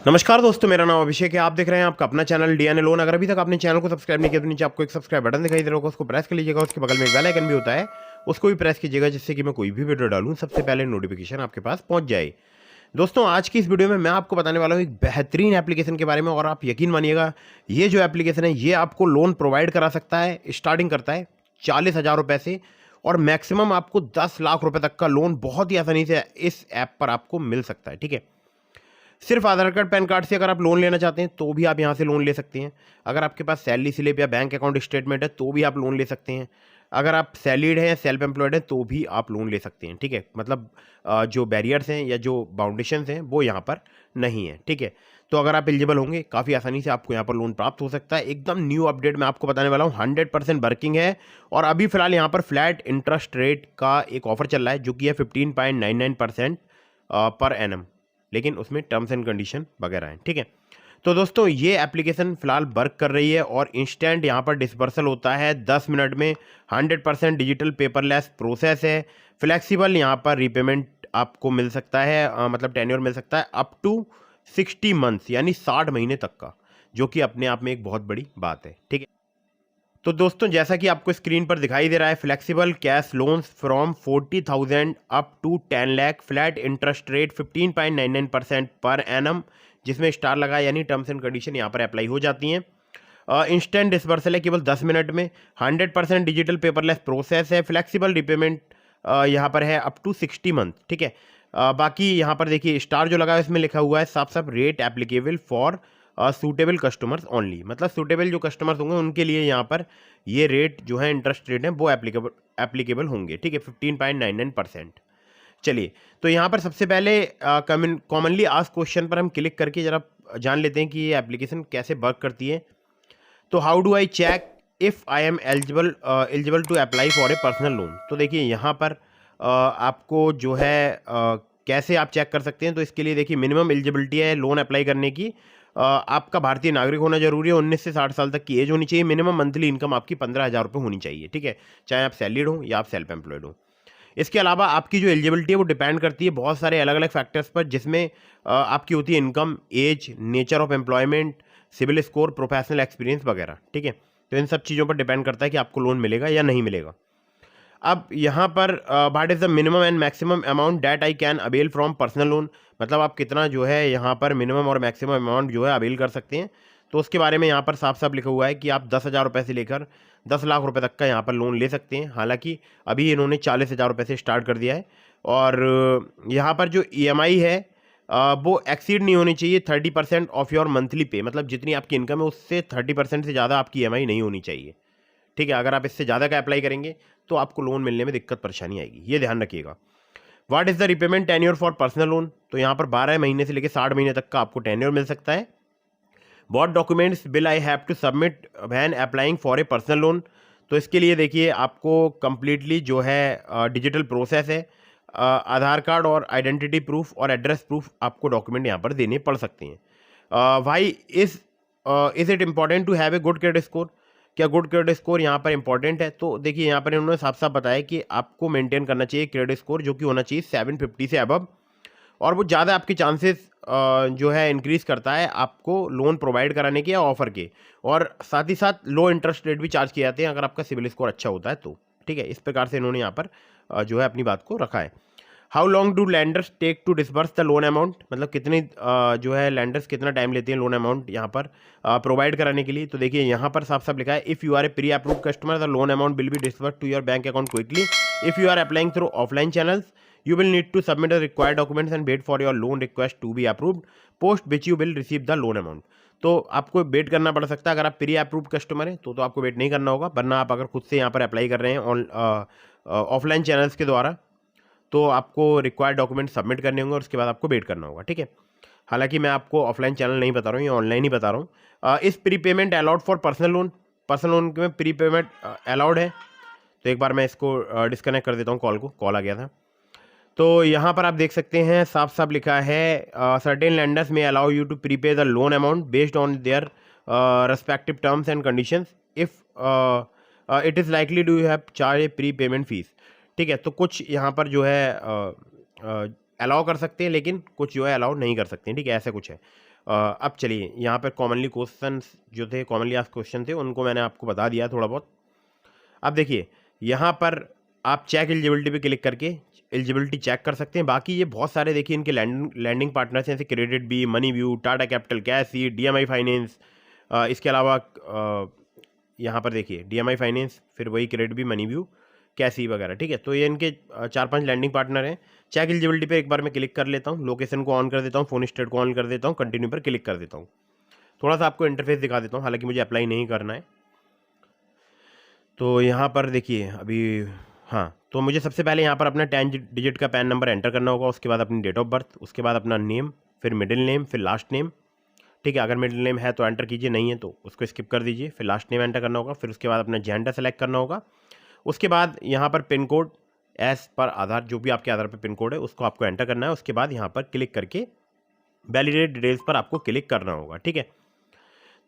नमस्कार दोस्तों, मेरा नाम अभिषेक है। आप देख रहे हैं आपका अपना चैनल डीएनए लोन। अगर अभी तक आपने चैनल को सब्सक्राइब नहीं किया तो नीचे आपको एक सब्सक्राइब बटन दिखाई दे रहा होगा, उसको प्रेस कर लीजिएगा। उसके बगल में एक बेल आइकन भी होता है, उसको भी प्रेस कीजिएगा, जिससे कि मैं कोई भी वीडियो डालूं सबसे पहले नोटिफिकेशन आपके पास पहुंच जाए। दोस्तों, आज की इस वीडियो में मैं आपको बताने वाला हूं एक बेहतरीन एप्लीकेशन के बारे में। और आप यकीन मानिएगा, ये जो एप्लीकेशन है ये आपको लोन प्रोवाइड करा सकता है। स्टार्टिंग करता है 40,000 रुपये से और मैक्सिमम आपको 10 लाख रुपए तक का लोन बहुत ही आसानी से इस ऐप पर आपको मिल सकता है। ठीक है, सिर्फ आधार कार्ड पैन कार्ड से अगर आप लोन लेना चाहते हैं तो भी आप यहाँ से लोन ले सकते हैं। अगर आपके पास सैलरी स्लिप या बैंक अकाउंट स्टेटमेंट है तो भी आप लोन ले सकते हैं। अगर आप सैलरीड हैं, सेल्फ एम्प्लॉयड हैं तो भी आप लोन ले सकते हैं। ठीक है, मतलब जो बैरियर्स हैं या जो बाउंडेशंस हैं वो यहाँ पर नहीं है। ठीक है, तो अगर आप एलिजिबल होंगे काफ़ी आसानी से आपको यहाँ पर लोन प्राप्त हो सकता है। एकदम न्यू अपडेट मैं आपको बताने वाला हूँ, 100% वर्किंग है। और अभी फिलहाल यहाँ पर फ्लैट इंटरेस्ट रेट का एक ऑफर चल रहा है जो कि है 15.99% पर एनम, लेकिन उसमें टर्म्स एंड कंडीशन वगैरह हैं। ठीक है, तो दोस्तों ये एप्लीकेशन फिलहाल वर्क कर रही है और इंस्टेंट यहाँ पर डिस्पर्सल होता है 10 मिनट में। 100% डिजिटल पेपरलेस प्रोसेस है। फ्लेक्सिबल यहाँ पर रीपेमेंट आपको मिल सकता है, मतलब टेन्योर मिल सकता है अप टू 60 मंथ्स, यानी 60 महीने तक का, जो कि अपने आप में एक बहुत बड़ी बात है। ठीक है, तो दोस्तों जैसा कि आपको स्क्रीन पर दिखाई दे रहा है, flexible cash loans from 40,000 up to 10 lakh, flat interest rate 15.99% per annum, जिसमें स्टार लगा, यानी टर्म्स एंड कंडीशन यहाँ पर अप्लाई हो जाती हैं। इंस्टेंट डिस्बर्सल है केवल 10 मिनट में। 100% डिजिटल पेपरलेस प्रोसेस है। फ्लेक्सिबल रिपेमेंट यहाँ पर है अप टू 60 मंथ। ठीक है, बाकी यहाँ पर देखिए स्टार जो लगा है इसमें लिखा हुआ है साफ साफ, rate applicable for suitable customers only, मतलब सूटेबल जो कस्टमर्स होंगे उनके लिए यहाँ पर ये रेट जो है, इंटरेस्ट रेट है, वो एप्लीकेबल होंगे। ठीक है, 15.99%। चलिए, तो यहाँ पर सबसे पहले कॉमनली आस्क क्वेश्चन पर हम क्लिक करके जरा जान लेते हैं कि ये एप्लीकेशन कैसे वर्क करती है। तो how do I check if I am eligible to apply for a personal loan. तो देखिए यहाँ पर आपको जो है कैसे आप चेक कर सकते हैं। तो इसके लिए देखिए मिनिमम एलिजिबिलिटी है लोन अप्लाई करने की। आपका भारतीय नागरिक होना जरूरी है, 19 से 60 साल तक की एज होनी चाहिए, मिनिमम मंथली इनकम आपकी 15,000 रुपये होनी चाहिए। ठीक है, चाहे आप सैलरीड हो या आप सेल्फ एम्प्लॉयड हो। इसके अलावा आपकी जो एलिजिबिलिटी है वो डिपेंड करती है बहुत सारे अलग अलग फैक्टर्स पर, जिसमें आपकी होती है income, age, nature of employment, CIBIL score, professional experience वगैरह। ठीक है, तो इन सब चीज़ों पर डिपेंड करता है कि आपको लोन मिलेगा या नहीं मिलेगा। अब यहाँ पर what is the minimum and maximum amount that I can avail from personal loan, मतलब आप कितना जो है यहाँ पर मिनिमम और मैक्सिमम अमाउंट जो है अवेल कर सकते हैं। तो उसके बारे में यहाँ पर साफ साफ लिखा हुआ है कि आप 10,000 रुपये से लेकर 10 लाख रुपए तक का यहाँ पर लोन ले सकते हैं। हालांकि अभी इन्होंने 40,000 रुपये से स्टार्ट कर दिया है। और यहाँ पर जो EMI है वो एक्सीड नहीं होनी चाहिए 30% ऑफ योर मंथली पे, मतलब जितनी आपकी इनकम है उससे 30% से ज़्यादा आपकी EMI नहीं होनी चाहिए। ठीक है, अगर आप इससे ज़्यादा का अप्लाई करेंगे तो आपको लोन मिलने में दिक्कत परेशानी आएगी, ये ध्यान रखिएगा। What is the repayment tenure for personal loan. तो यहाँ पर 12 महीने से लेकर 60 महीने तक का आपको टेन्योर मिल सकता है। What documents will I have to submit when applying for a personal loan. तो इसके लिए देखिए आपको कंप्लीटली जो है डिजिटल प्रोसेस है। आधार कार्ड और आइडेंटिटी प्रूफ और एड्रेस प्रूफ आपको डॉक्यूमेंट यहाँ पर देने पड़ सकते हैं। Why is it important to have a good credit score. क्या गुड क्रेडिट स्कोर यहाँ पर इंपॉर्टेंट है। तो देखिए यहाँ पर इन्होंने साफ साफ बताया कि आपको मेंटेन करना चाहिए क्रेडिट स्कोर जो कि होना चाहिए 750 से अबव, और वो ज़्यादा आपके चांसेस जो है इंक्रीज करता है आपको लोन प्रोवाइड कराने के या ऑफर के। और साथ ही साथ लो इंटरेस्ट रेट भी चार्ज किए जाते हैं अगर आपका सिविल स्कोर अच्छा होता है तो। ठीक है, इस प्रकार से इन्होंने यहाँ पर जो है अपनी बात को रखा है। How long do lenders take to disburse the loan amount, मतलब कितनी जो है लैंडर्स कितना टाइम लेते हैं लोन अमाउंट यहाँ पर प्रोवाइड कराने के लिए। तो देखिए यहाँ पर साफ साफ लिखा है, if you are a pre approve customer the loan amount will be disburse to your bank account quickly. If you are applying through offline channels you will need to submit the required documents and wait for your loan request to be approved, post which you will receive the loan amount। तो आपको wait करना पड़ सकता है। अगर आप pre approve customer हैं तो आपको वेट नहीं करना होगा, वरना आप अगर खुद से यहाँ पर अप्लाई कर रहे हैं ऑफलाइन चैनल्स के द्वारा तो आपको रिक्वायर्ड डॉक्यूमेंट सबमिट करने होंगे और उसके बाद आपको वेट करना होगा। ठीक है, हालांकि मैं आपको ऑफलाइन चैनल नहीं बता रहा हूँ, ये ऑनलाइन ही बता रहा हूँ। इस pre payment allowed for personal loan, personal loan में प्री पेमेंट अलाउड है। तो एक बार मैं इसको डिस्कनेक्ट कर देता हूँ, कॉल आ गया था। तो यहाँ पर आप देख सकते हैं साफ साफ लिखा है, certain lenders may allow you to prepay the loan amount based on their respective terms and conditions if it is likely do you have charge a prepayment fees. ठीक है, तो कुछ यहाँ पर जो है अलाउ कर सकते हैं लेकिन कुछ जो है अलाउ नहीं कर सकते हैं। ठीक है, ऐसा कुछ है। अब चलिए यहाँ पर कॉमनली क्वेश्चन जो थे, कॉमनली आस्क्ड क्वेश्चन थे, उनको मैंने आपको बता दिया थोड़ा बहुत। अब देखिए यहाँ पर आप चेक एलिजिबिलिटी पे क्लिक करके एलिजिबिलिटी चेक कर सकते हैं। बाकी ये बहुत सारे देखिए इनके लैंडिंग पार्टनर्स हैं, जैसे KreditBee, MoneyView, Tata Capital, CASHe, DMI finance. इसके अलावा यहाँ पर देखिए DMI फाइनेंस, फिर वही क्रेडिट बी, मनी व्यू, कैसी वगैरह, ठीक है। तो ये इनके 4-5 लैंडिंग पार्टनर हैं। चेक एलिजिबिलिटी पे एक बार मैं क्लिक कर लेता हूँ, लोकेशन को ऑन कर देता हूँ, फोन स्टेट को ऑन कर देता हूँ, कंटिन्यू पर क्लिक कर देता हूँ। थोड़ा सा आपको इंटरफेस दिखा देता हूँ, हालांकि मुझे अप्लाई नहीं करना है। तो यहाँ पर देखिए अभी, हाँ, तो मुझे सबसे पहले यहाँ पर अपना 10 डिजिट का पैन नंबर एंटर करना होगा, उसके बाद अपनी डेट ऑफ बर्थ, उसके बाद अपना नेम, फिर मिडिल नेम, फिर लास्ट नेम, ठीक है। अगर मिडिल नेम है तो एंटर कीजिए, नहीं है तो उसको स्किप कर दीजिए। फिर लास्ट नेम एंटर करना होगा, फिर उसके बाद अपना जेंडर सेलेक्ट करना होगा। उसके बाद यहाँ पर पिन कोड एस पर आधार, जो भी आपके आधार पर पिन कोड है उसको आपको एंटर करना है। उसके बाद यहाँ पर क्लिक करके वैलिडेट डिटेल्स पर आपको क्लिक करना होगा, ठीक है।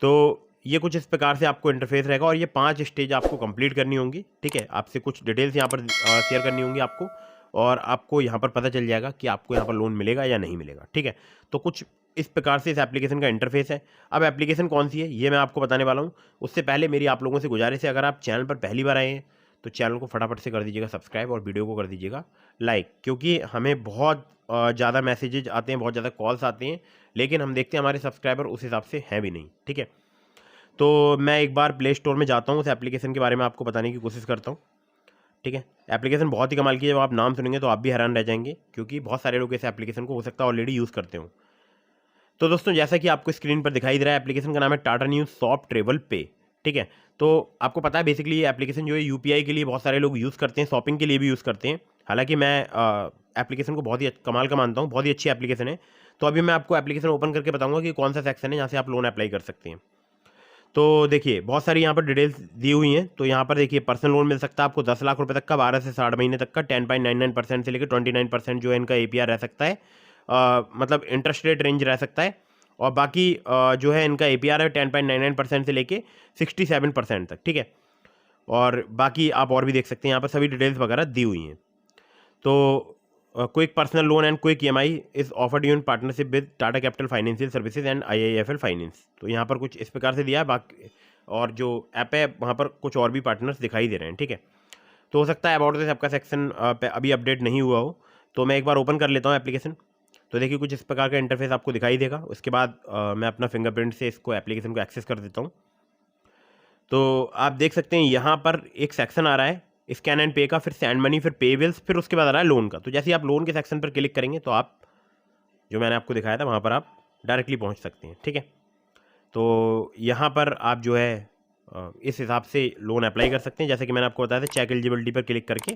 तो ये कुछ इस प्रकार से आपको इंटरफेस रहेगा और ये 5 स्टेज आपको कंप्लीट करनी होंगी, ठीक है। आपसे कुछ डिटेल्स यहाँ पर शेयर करनी होंगी आपको, और आपको यहाँ पर पता चल जाएगा कि आपको यहाँ पर लोन मिलेगा या नहीं मिलेगा, ठीक है। तो कुछ इस प्रकार से इस एप्लीकेशन का इंटरफेस है। अब एप्लीकेशन कौन सी है ये मैं आपको बताने वाला हूँ। उससे पहले मेरी आप लोगों से गुजारिश है, अगर आप चैनल पर पहली बार आए हैं तो चैनल को फटाफट से कर दीजिएगा सब्सक्राइब और वीडियो को कर दीजिएगा लाइक, क्योंकि हमें बहुत ज़्यादा मैसेजेज आते हैं, बहुत ज़्यादा कॉल्स आते हैं, लेकिन हम देखते हैं हमारे सब्सक्राइबर उस हिसाब से हैं भी नहीं, ठीक है। तो मैं एक बार प्ले स्टोर में जाता हूँ, उस एप्लीकेशन के बारे में आपको बताने की कोशिश करता हूँ, ठीक है। एप्लीकेशन बहुत ही कमाल की है, जब आप नाम सुनेंगे तो आप भी हैरान रह जाएंगे, क्योंकि बहुत सारे लोग इस एप्लीकेशन को हो सकता है ऑलरेडी यूज़ करते हो। तो दोस्तों जैसा कि आपको स्क्रीन पर दिखाई दे रहा है, एप्लीकेशन का नाम है टाटा न्यू सॉफ्ट ट्रेवल पे, ठीक है। तो आपको पता है बेसिकली ये एप्लीकेशन जो है UPI के लिए बहुत सारे लोग यूज़ करते हैं, शॉपिंग के लिए भी यूज़ करते हैं। हालांकि मैं एप्लीकेशन को बहुत ही कमाल का मानता हूँ, बहुत ही अच्छी एप्लीकेशन है। तो अभी मैं आपको एप्लीकेशन ओपन करके बताऊँगा कि कौन सा सेक्शन है जहाँ से आप लोन अप्लाई कर सकते हैं। तो देखिए बहुत सारी यहाँ पर डिटेल्स दी हुई हैं। तो यहाँ पर देखिए पर्सनल लोन मिल सकता है आपको 10 लाख रुपए तक का, 12 से 60 महीने तक का, 10.99% से लेकर 29% जो है इनका APR रह सकता है, मतलब इंटरेस्ट रेट रेंज रह सकता है। और बाकी जो है इनका APR है 10.99% से लेके 67% तक, ठीक है। और बाकी आप और भी देख सकते हैं, यहाँ पर सभी डिटेल्स वगैरह दी हुई हैं। तो quick personal loan and quick EMI is offered you in partnership with Tata capital financial services and IIFL finance. तो यहाँ पर कुछ इस प्रकार से दिया है। बाकी और जो ऐप है वहाँ पर कुछ और भी पार्टनर्स दिखाई दे रहे हैं, ठीक है। तो हो सकता है अबाउट दिस आपका सेक्शन अभी अपडेट नहीं हुआ हो, तो मैं एक बार ओपन कर लेता हूँ एप्लीकेशन। तो देखिए कुछ इस प्रकार का इंटरफेस आपको दिखाई देगा। उसके बाद मैं अपना फिंगरप्रिंट से इसको एप्लीकेशन को एक्सेस कर देता हूँ। तो आप देख सकते हैं यहाँ पर एक सेक्शन आ रहा है स्कैन एंड पे का, फिर सेंड मनी, फिर पे बिल्स, फिर उसके बाद आ रहा है लोन का। तो जैसे ही आप लोन के सेक्शन पर क्लिक करेंगे तो आप जो मैंने आपको दिखाया था वहाँ पर आप डायरेक्टली पहुँच सकते हैं, ठीक है। तो यहाँ पर आप जो है इस हिसाब से लोन अप्लाई कर सकते हैं, जैसे कि मैंने आपको बताया था चेक एलिजिबिलिटी पर क्लिक करके।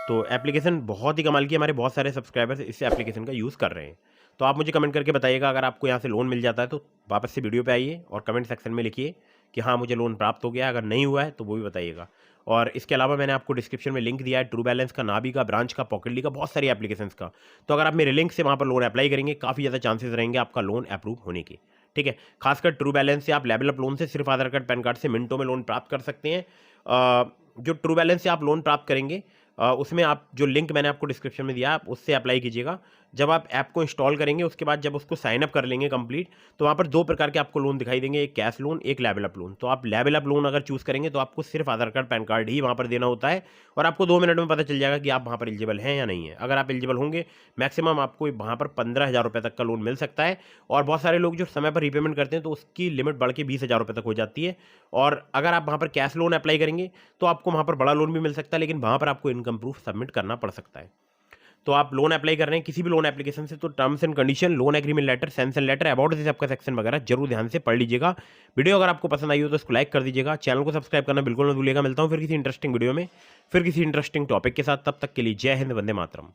तो एप्लीकेशन बहुत ही कमाल की, हमारे बहुत सारे सब्सक्राइबर्स इस एप्लीकेशन का यूज़ कर रहे हैं। तो आप मुझे कमेंट करके बताइएगा, अगर आपको यहाँ से लोन मिल जाता है तो वापस से वीडियो पे आइए और कमेंट सेक्शन में लिखिए कि हाँ मुझे लोन प्राप्त हो गया। अगर नहीं हुआ है तो वो भी बताइएगा। और इसके अलावा मैंने आपको डिस्क्रिप्शन में लिंक दिया है ट्रू बैलेंस का, नाबी का, ब्रांच का, पॉकेटली का, बहुत सारी एप्लीकेशंस का। तो अगर आप मेरे लिंक से वहाँ पर लोन अप्लाई करेंगे, काफ़ी ज़्यादा चांसेस रहेंगे आपका लोन अप्रूव होने के, ठीक है। खासकर ट्रू बैलेंस से आप लेवल अप लोन से सिर्फ आधार कार्ड पैन कार्ड से मिनटों में लोन प्राप्त कर सकते हैं। जो ट्रू बैलेंस से आप लोन प्राप्त करेंगे उसमें आप जो लिंक मैंने आपको डिस्क्रिप्शन में दिया आप उससे अप्लाई कीजिएगा। जब आप ऐप को इंस्टॉल करेंगे उसके बाद जब उसको साइन अप कर लेंगे कंप्लीट, तो वहाँ पर 2 प्रकार के आपको लोन दिखाई देंगे, एक कैश लोन, एक लेवल अप लोन। तो आप लेवल अप लोन अगर चूज़ करेंगे तो आपको सिर्फ आधार कार्ड पैन कार्ड ही वहाँ पर देना होता है और आपको 2 मिनट में पता चल जाएगा कि आप वहाँ पर एलिजिबल हैं या नहीं है। अगर आप एलिजिबल होंगे मैक्सिमम आपको वहाँ पर 15,000 रुपये तक का लोन मिल सकता है। और बहुत सारे लोग जो समय पर रीपेमेंट करते हैं तो उसकी लिमिट बढ़ के 20,000 रुपये तक हो जाती है। और अगर आप वहाँ पर कैश लोन अप्लाई करेंगे तो आपको वहाँ पर बड़ा लोन भी मिल सकता है, लेकिन वहाँ पर आपको इनकम प्रूफ सबमिट करना पड़ सकता है। तो आप लोन अप्लाई कर रहे हैं किसी भी लोन एप्लीकेशन से, तो terms and condition, loan agreement letter, sanction letter, about this आपका सेक्शन वगैरह जरूर ध्यान से पढ़ लीजिएगा। वीडियो अगर आपको पसंद आई हो तो इसको लाइक कर दीजिएगा, चैनल को सब्सक्राइब करना बिल्कुल मत भूलिएगा। मिलता हूँ फिर किसी इंटरेस्टिंग वीडियो में, फिर किसी इंटरेस्टिंग टॉपिक के साथ। तब तक के लिए जय हिंद, वंदे मातरम।